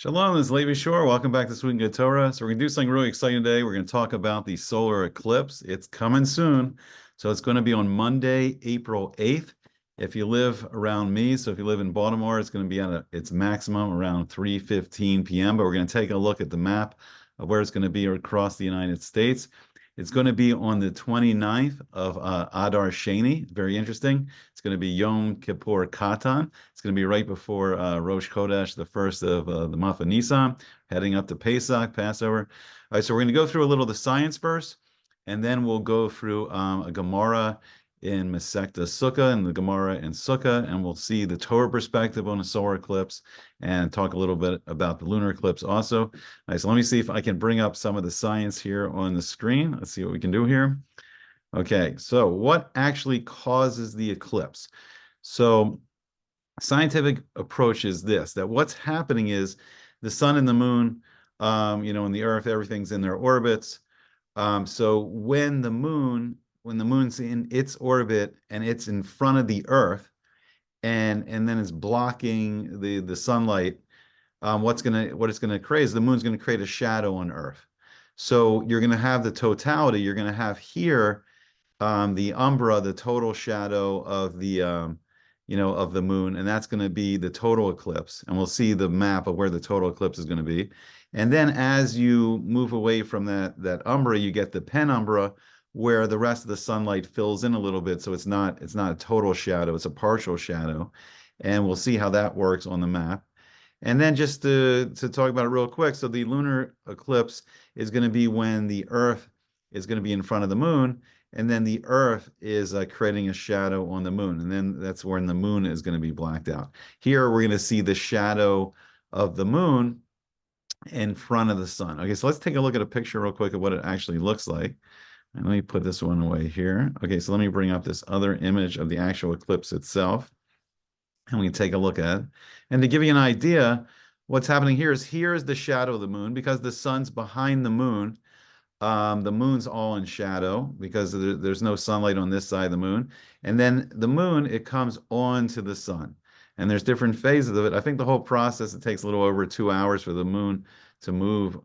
Shalom, this is Levi Shore. Welcome back to Sweet and Good Torah. So we're going to do something really exciting today. We're going to talk about the solar eclipse. It's coming soon. So it's going to be on Monday, April 8th. If you live around me, so if you live in Baltimore, it's going to be at its maximum around 3:15 p.m. But we're going to take a look at the map of where it's going to be across the United States. It's going to be on the 29th of Adar Sheini. Very interesting. It's going to be Yom Kippur Katan. It's going to be right before Rosh Chodesh, the first of the month of Nisan, heading up to Pesach, Passover. All right, so we're going to go through a little of the science first, and then we'll go through a Gemara in Masechta Sukkah and the Gemara in Sukkah, and we'll see the Torah perspective on the solar eclipse and talk a little bit about the lunar eclipse also. All right, so let me see if I can bring up some of the science here on the screen. Let's see what we can do here. Okay, so what actually causes the eclipse? So scientific approach is this, that what's happening is the sun and the moon, and the earth, everything's in their orbits. So when the moon's in its orbit and it's in front of the earth and then it's blocking the sunlight, what it's gonna create is the moon's gonna create a shadow on earth. So you're gonna have the totality, you're gonna have here the umbra, the total shadow of of the moon, and that's going to be the total eclipse. And we'll see the map of where the total eclipse is going to be. And then as you move away from that umbra, you get the penumbra, where the rest of the sunlight fills in a little bit. So it's not a total shadow, it's a partial shadow. And we'll see how that works on the map. And then just to talk about it real quick, so the lunar eclipse is going to be when the Earth is going to be in front of the moon, and then the Earth is creating a shadow on the moon, and then that's when the moon is going to be blacked out. Here we're going to see the shadow of the moon in front of the sun. Okay, so let's take a look at a picture real quick of what it actually looks like. And let me put this one away here. Okay, so let me bring up this other image of the actual eclipse itself, and we can take a look at it. And to give you an idea, what's happening here is the shadow of the moon, because the sun's behind the moon. The moon's all in shadow because there's no sunlight on this side of the moon. And then the moon, it comes on to the sun. And there's different phases of it. I think the whole process, it takes a little over 2 hours for the moon to move,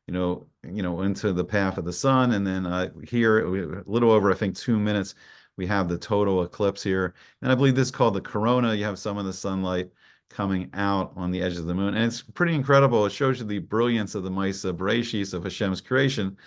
into the path of the sun. And then here, a little over, I think, 2 minutes, we have the total eclipse here. And I believe this is called the corona. You have some of the sunlight coming out on the edge of the moon. And it's pretty incredible. It shows you the brilliance of the Maisa Bereshis, of Hashem's creation,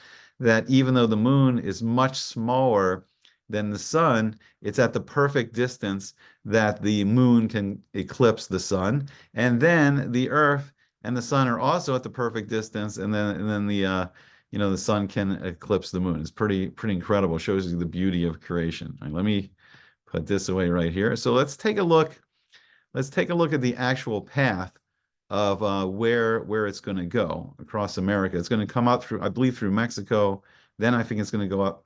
that even though the moon is much smaller than the sun, it's at the perfect distance that the moon can eclipse the sun. And then the earth and the sun are also at the perfect distance, and then the sun can eclipse the moon. It's pretty incredible. It shows you the beauty of creation. All right, let me put this away right here. So let's take a look at the actual path of where it's going to go across America. It's going to come out through, I believe, through Mexico. Then I think it's going to go up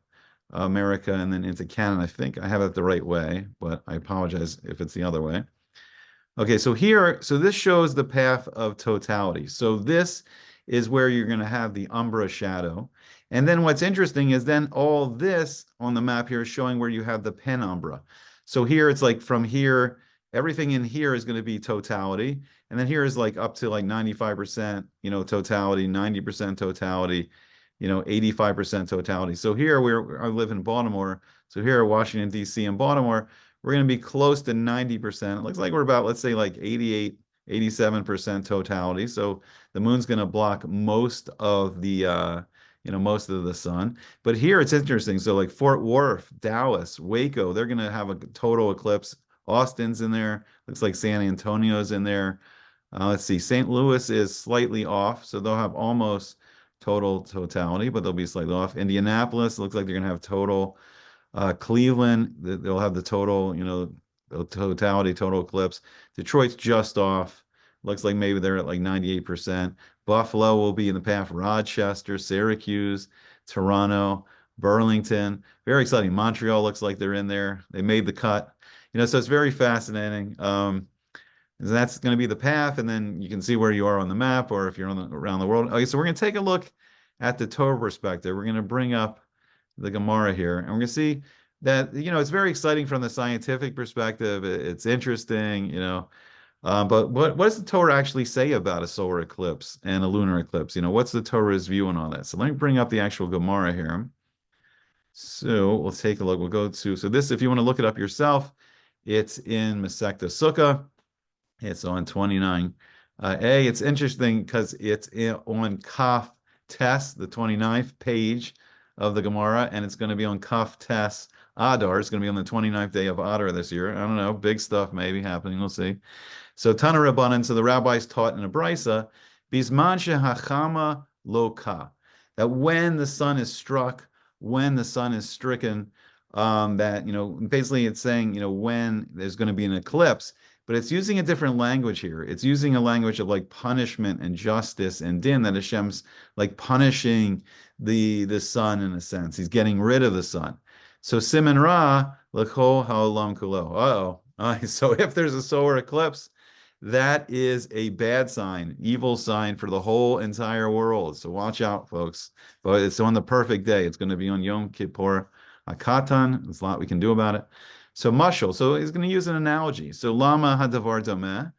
America and then into Canada. I think I have it the right way, but I apologize if it's the other way. Okay, so this shows the path of totality. So this is where you're going to have the umbra shadow. And then what's interesting is then all this on the map here is showing where you have the penumbra. So here it's like from here, everything in here is going to be totality. And then here is like up to like 95%, totality, 90% totality, 85% totality. So here I live in Baltimore. So here, Washington, D.C. and Baltimore, we're going to be close to 90%. It looks like we're about, let's say, like 88, 87% totality. So the moon's going to block most of most of the sun. But here it's interesting. So like Fort Worth, Dallas, Waco, they're going to have a total eclipse. Austin's in there. Looks like San Antonio's in there. Let's see. St. Louis is slightly off, so they'll have almost totality, but they'll be slightly off. Indianapolis looks like they're going to have total. Cleveland, they'll have the total, the totality, total eclipse. Detroit's just off. Looks like maybe they're at like 98%. Buffalo will be in the path. Rochester, Syracuse, Toronto, Burlington. Very exciting. Montreal looks like they're in there. They made the cut. So it's very fascinating. That's going to be the path, and then you can see where you are on the map, or if you're around the world. Okay, so we're going to take a look at the Torah perspective. We're going to bring up the Gemara here, and we're going to see that, it's very exciting from the scientific perspective. It's interesting, But what does the Torah actually say about a solar eclipse and a lunar eclipse? What's the Torah's view on all that? So let me bring up the actual Gemara here. So we'll take a look. We'll go to, so this, if you want to look it up yourself, it's in Masechta Sukkah. It's on 29. It's interesting because it's on Kaf Tes, the 29th page of the Gemara, and it's going to be on Kaf Tes Adar. It's going to be on the 29th day of Adar this year. I don't know, big stuff maybe happening. We'll see. So Tana Rabbanan, so the rabbis taught in a brisa, Bisman shehachama lo ka, that when the sun is struck, when the sun is stricken, that, basically it's saying, when there's going to be an eclipse, but it's using a different language here. It's using a language of like punishment and justice and din, that Hashem's like punishing the sun in a sense. He's getting rid of the sun. So Siman Ra, l'chol ha'olam kulo. Uh-oh. So if there's a solar eclipse, that is a bad sign, evil sign for the whole entire world. So watch out, folks. But it's on the perfect day. It's going to be on Yom Kippur Katan. There's a lot we can do about it. So mashal. So he's going to use an analogy. So lama hadavar dameh.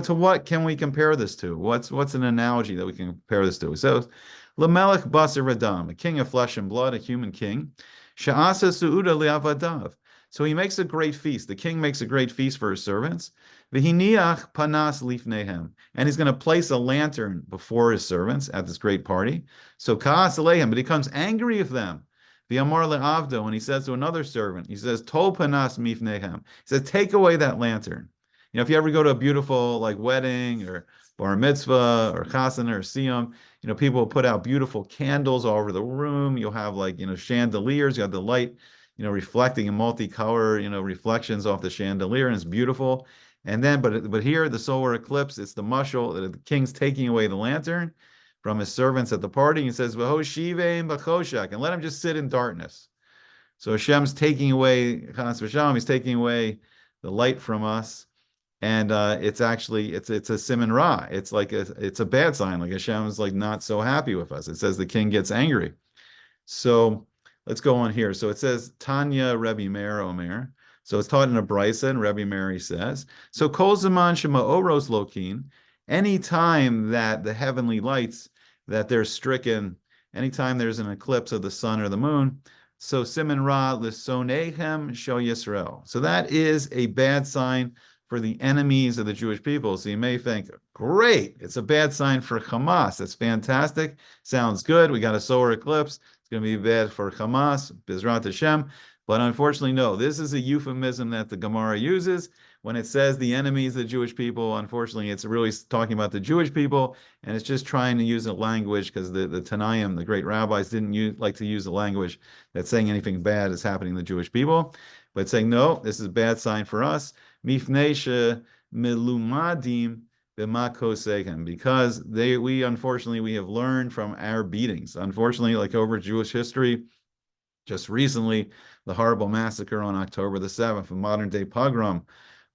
To what can we compare this to? What's an analogy that we can compare this to? So lamelech basar radam, a king of flesh and blood, a human king. Sha'asa su'uda li'avadav. So he makes a great feast. The king makes a great feast for his servants. V'hiniach panas lifnehem. And he's going to place a lantern before his servants at this great party. So ka'as alehem, but he becomes angry with them. V'amar le'avdo, and he says to another servant, he says, tol panas mifnehem. He says, take away that lantern. If you ever go to a beautiful like wedding or bar mitzvah or chasana or siyum, people will put out beautiful candles all over the room. You'll have like, chandeliers. You have the light, reflecting in multicolor, reflections off the chandelier, and it's beautiful. And then, but here, the solar eclipse, it's the mashal, the king's taking away the lantern from his servants at the party. He says, "V'ho shiveim b'choshak," and let him just sit in darkness. So Hashem's taking away, Chas v'shalom, he's taking away the light from us. And it's actually, it's a siman ra. It's like it's a bad sign. Like Hashem's like not so happy with us. It says the king gets angry. So let's go on here. So it says Tanya Rebbe Meir Omer. So it's taught in a brisa, and Rebbe Meir says, so kol zaman shema oros lokin, any time that the heavenly lights, that they're stricken, anytime there's an eclipse of the sun or the moon, so siman ra l'sonehem sho Yisrael. So that is a bad sign for the enemies of the Jewish people. So you may think, great, it's a bad sign for Hamas. That's fantastic. Sounds good. We got a solar eclipse. It's going to be bad for Hamas, Bizrat Hashem. But unfortunately, no. This is a euphemism that the Gemara uses. When it says the enemies of the Jewish people, unfortunately, it's really talking about the Jewish people, and it's just trying to use a language, because the Tanaim, the great rabbis, didn't like to use a language that's saying anything bad is happening to the Jewish people, but saying, no, this is a bad sign for us. Mifnei melumadim b'makosechem, because we unfortunately have learned from our beatings. Unfortunately, like over Jewish history, just recently, the horrible massacre on October the 7th, a modern day pogrom.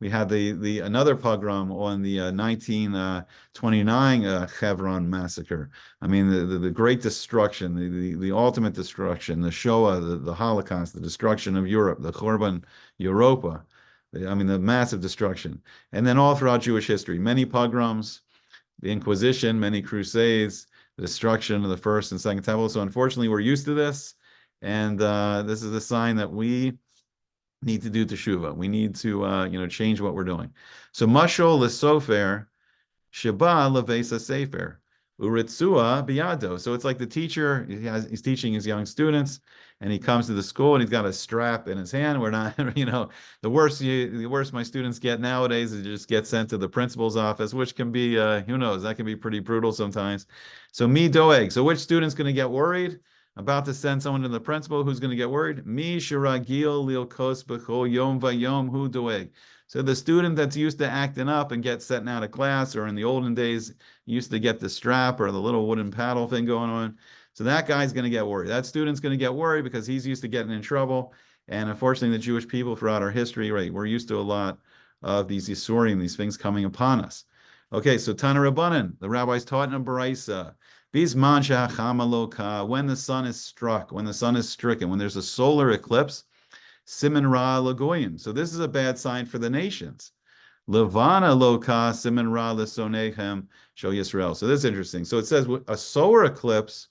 We had the another pogrom on the 1929 Hebron massacre. I mean, the great destruction, the ultimate destruction, the Shoah, the Holocaust, the destruction of Europe, the Chorban Europa. I mean, the massive destruction. And then all throughout Jewish history, many pogroms, the Inquisition, many crusades, the destruction of the first and second temple. So unfortunately, we're used to this. And this is a sign that we need to do teshuvah. We need to, change what we're doing. So mashol l'sofer sheba levesa sefer uritzua biyado. So it's like the teacher, he's teaching his young students, and he comes to the school and he's got a strap in his hand. We're not, the worst my students get nowadays is just get sent to the principal's office, which can be, who knows, that can be pretty brutal sometimes. So mi doeg. So which student's going to get worried about to send someone to the principal? Who's going to get worried? Mi shiragil lilkos b'chol yom vayom hu doeg. So the student that's used to acting up and get sent out of class, or in the olden days, used to get the strap or the little wooden paddle thing going on. So that guy's going to get worried. That student's going to get worried because he's used to getting in trouble. And unfortunately, the Jewish people throughout our history, right, we're used to a lot of these yisurim, these things coming upon us. Okay, so Tana Rabbanan, the rabbis taught in a baraisa, when the sun is struck, when the sun is stricken, when there's a solar eclipse, siman ra lagoyim. So this is a bad sign for the nations. Levana loka siman ra lesonehem show Yisrael. So this is interesting. So it says a solar eclipse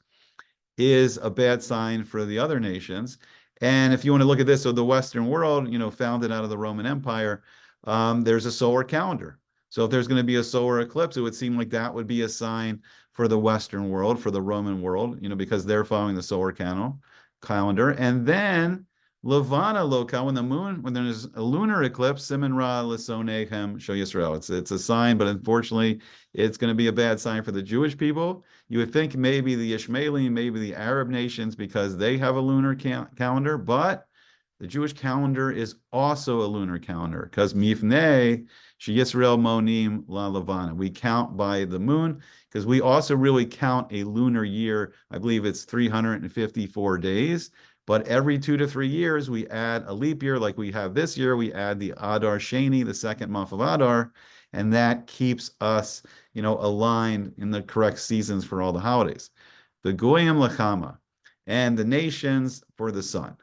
is a bad sign for the other nations. And if you want to look at this, so the Western world, founded out of the Roman Empire, there's a solar calendar. So if there's going to be a solar eclipse, it would seem like that would be a sign for the Western world, for the Roman world, because they're following the solar calendar. And then Levana loka, when there's a lunar eclipse, Siman Ra Lisonehem Show Yisrael. It's a sign, but unfortunately, it's going to be a bad sign for the Jewish people. You would think maybe the Ishmaelim, maybe the Arab nations, because they have a lunar calendar, but the Jewish calendar is also a lunar calendar, because Mifnei Yisrael Monim La Levana. We count by the moon, because we also really count a lunar year. I believe it's 354 days. But every 2 to 3 years, we add a leap year like we have this year. We add the Adar Sheini, the second month of Adar, and that keeps us, aligned in the correct seasons for all the holidays. The Goyim Lachama, and the nations for the sun.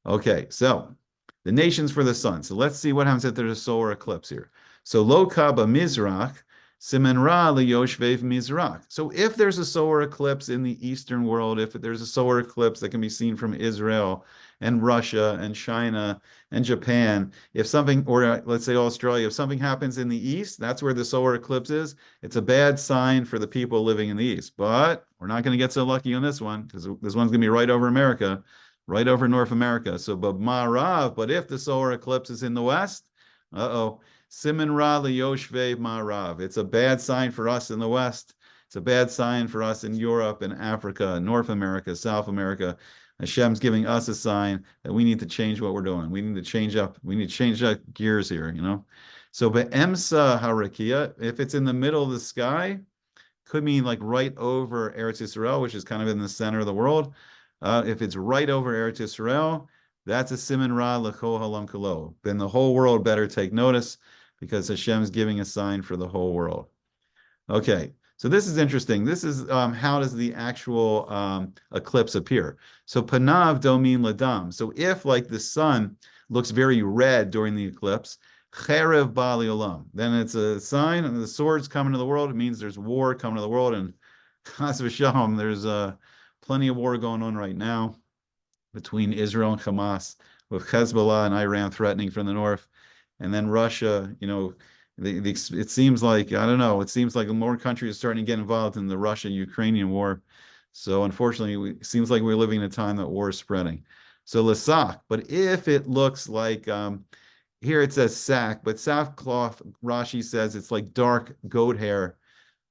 Okay, so the nations for the sun. So let's see what happens if there's a solar eclipse here. So Lo Kaba Mizrach, Simen Ra Yoshvev Mizrach. So if there's a solar eclipse in the Eastern world, if there's a solar eclipse that can be seen from Israel and Russia and China and Japan, if something, or let's say Australia, if something happens in the East, that's where the solar eclipse is. It's a bad sign for the people living in the East. But we're not going to get so lucky on this one, because this one's going to be right over America, right over North America. So, but if the solar eclipse is in the West, Siman Ra Yoshve Ma'arav. It's a bad sign for us in the West. It's a bad sign for us in Europe and Africa, North America, South America. Hashem's giving us a sign that we need to change what we're doing. We need to change up. We need to change up gears here, So, Be'emsa Harakia, if it's in the middle of the sky, could mean like right over Eretz Yisrael, which is kind of in the center of the world. If it's right over Eretz Yisrael, that's a Siman Ra L'Chol Halam Kolo. Then the whole world better take notice, because Hashem's giving a sign for the whole world. Okay, so this is interesting. This is how does the actual eclipse appear? So Panav Domin Ladam. So if like the sun looks very red during the eclipse, Cherev Bali Olam, then it's a sign, and the sword's coming to the world. It means there's war coming to the world, and Chas v'Shalom, there's plenty of war going on right now between Israel and Hamas, with Hezbollah and Iran threatening from the north. And then Russia, it seems like, I don't know, it seems like more countries are starting to get involved in the Russia-Ukrainian war. So unfortunately, it seems like we're living in a time that war is spreading. So Lasak, but if it looks like, here it says sack, but sackcloth, Rashi says it's like dark goat hair.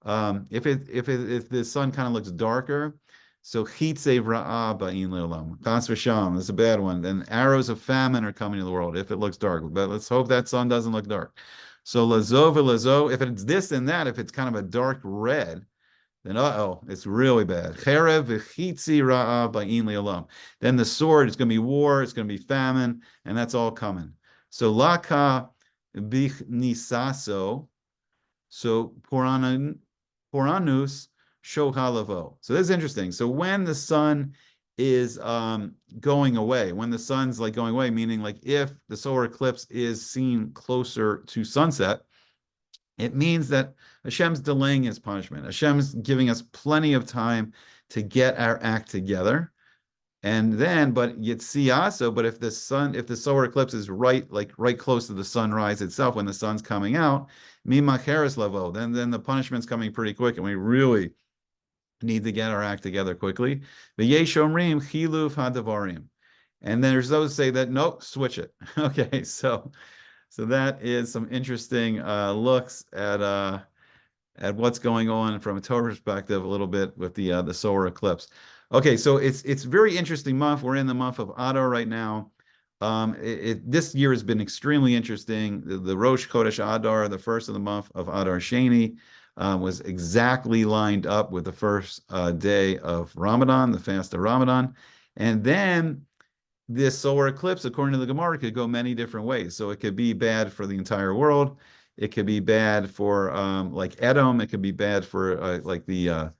If the sun kind of looks darker, so chitze ra'ah ba'in le'olam. Chas v'sham, that's a bad one. Then arrows of famine are coming to the world if it looks dark. But let's hope that sun doesn't look dark. So lazo, if it's this and that, if it's kind of a dark red, then it's really bad. Cherev v'chitzi ra'ah ba'in le'olam. Then the sword is going to be war, it's going to be famine, and that's all coming. So laka bich nisaso, so poranus shohalavo. So this is interesting. So when the sun is going away, when the sun's like going away, meaning like if the solar eclipse is seen closer to sunset, it means that Hashem's delaying his punishment. Hashem's giving us plenty of time to get our act together. And then, but Yitziaso, but if the solar eclipse is right close to the sunrise itself, when the sun's coming out, Mimacheres levo, then the punishment's coming pretty quick, and we really need to get our act together quickly. V'yeshomrim chiluv hadavarim. And then there's those who say that, nope, switch it. Okay, so that is some interesting looks at what's going on from a Torah perspective a little bit with the solar eclipse. Okay, so it's very interesting month. We're in the month of Adar right now. This year has been extremely interesting. The Rosh Chodesh Adar, the first of the month of Adar Sheini, was exactly lined up with the first day of Ramadan, the fast of Ramadan. And then this solar eclipse, according to the Gemara, could go many different ways. So it could be bad for the entire world. It could be bad for like Edom. It could be bad for like the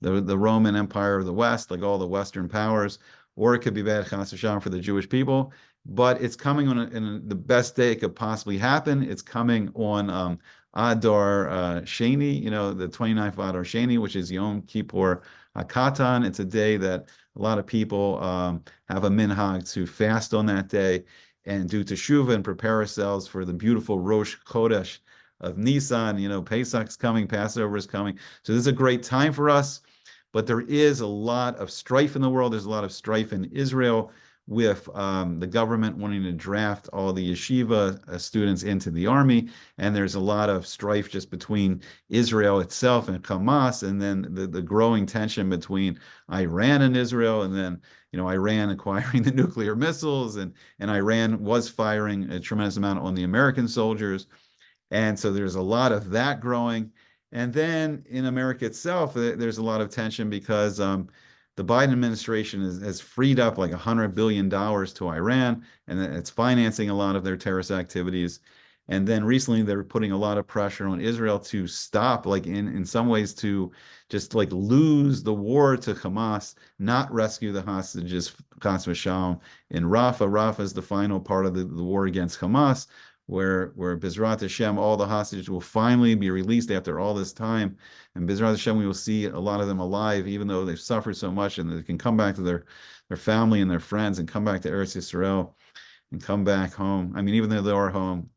Roman Empire of the West, like all the Western powers, or it could be bad chas v'shalom for the Jewish people. But it's coming on in the best day it could possibly happen. It's coming on Adar Sheini, the 29th of Adar Sheini, which is Yom Kippur Katan. It's a day that a lot of people have a minhag to fast on that day and do teshuvah and prepare ourselves for the beautiful Rosh Chodesh of Nisan. Pesach's coming, Passover is coming. So this is a great time for us. But there is a lot of strife in the world. There's a lot of strife in Israel with the government wanting to draft all the yeshiva students into the army. And there's a lot of strife just between Israel itself and Hamas, and then the growing tension between Iran and Israel, and then Iran acquiring the nuclear missiles, and Iran was firing a tremendous amount on the American soldiers. And so there's a lot of that growing. And then in America itself, there's a lot of tension because the Biden administration has freed up like $100 billion to Iran, and it's financing a lot of their terrorist activities. And then recently, they're putting a lot of pressure on Israel to stop, like in some ways, to just like lose the war to Hamas, not rescue the hostages, chas v'shalom, in Rafah. Rafah is the final part of the war against Hamas, where Bezrat Hashem, all the hostages will finally be released after all this time. And Bezrat Hashem, we will see a lot of them alive, even though they've suffered so much, and they can come back to their family and their friends and come back to Eretz Yisrael and come back home. I mean, even though they are home,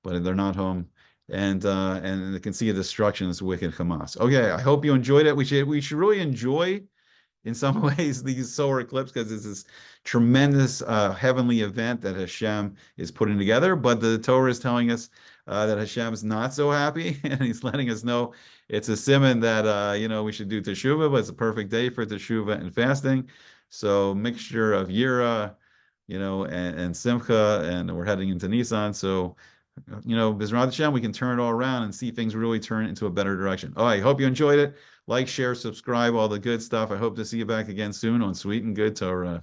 but they're not home. And they can see a destruction of this wicked Hamas. Okay, I hope you enjoyed it. We should really enjoy, in some ways, these solar eclipse, because it's this tremendous heavenly event that Hashem is putting together. But the Torah is telling us that Hashem is not so happy, and He's letting us know it's a simon that we should do teshuvah, but it's a perfect day for teshuvah and fasting. So mixture of yira, and simcha, and we're heading into Nisan. So Bezrat Hashem, we can turn it all around and see things really turn into a better direction. Oh, I hope you enjoyed it. Like, share, subscribe, all the good stuff. I hope to see you back again soon on Sweet and Good Torah.